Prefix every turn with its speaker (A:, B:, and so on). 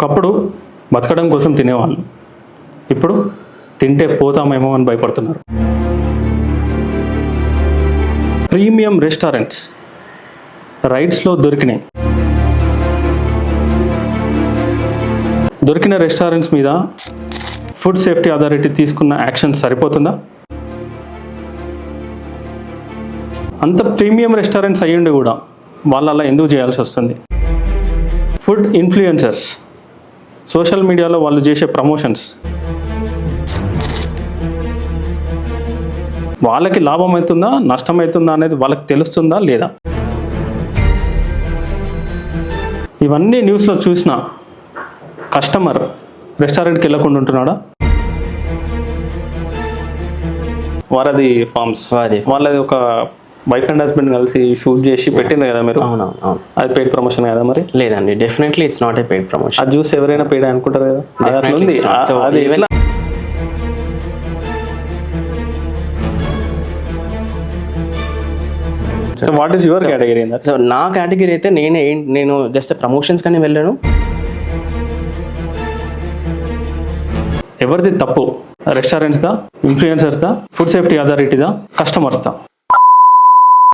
A: ఒకప్పుడు బతకడం కోసం తినేవాళ్ళు, ఇప్పుడు తింటే పోతామేమో అని భయపడుతున్నారు. ప్రీమియం రెస్టారెంట్స్ రైడ్స్లో దొరికినాయి. దొరికిన రెస్టారెంట్స్ మీద ఫుడ్ సేఫ్టీ అథారిటీ తీసుకున్న యాక్షన్ సరిపోతుందా? అంత ప్రీమియం రెస్టారెంట్స్ అయ్యుండి కూడా వాళ్ళు అలా ఎందుకు చేయాల్సి వస్తుంది? ఫుడ్ ఇన్ఫ్లుయెన్సర్స్ సోషల్ మీడియాలో వాళ్ళు చేసే ప్రమోషన్స్ వాళ్ళకి లాభం అవుతుందా నష్టం అవుతుందా అనేది వాళ్ళకి తెలుస్తుందా లేదా? ఇవన్నీ న్యూస్లో చూసిన కస్టమర్ రెస్టారెంట్కి వెళ్ళకుండా ఉంటున్నాడా? వారది ఫార్మ్స్ వాళ్ళది ఒక వైఫ్ అండ్ హస్బెండ్ కలిసి షూట్ చేసి పెట్టింది కదా మీరు.
B: అవును.
A: అది పెయిడ్ ప్రమోషన్ కదా మరి?
B: లేదండి, definitely it's not a paid promotion.
A: అది చూసి ఎవరైనా పెయిడ్ అనుకుంటారు కదా. అది అట్లా ఉంది. అది ఎట్లా? What is your category?
B: So నా కేటగిరీ అయితే నేను జస్ట్ ప్రమోషన్స్ కానీ వెళ్ళాను.
A: ఎవరిది తప్పు? రెస్టారెంట్స్దా, ఇన్ఫ్లుయెన్సర్స్దా, ఫుడ్ సేఫ్టీ అథారిటీదా, కస్టమర్స్దా?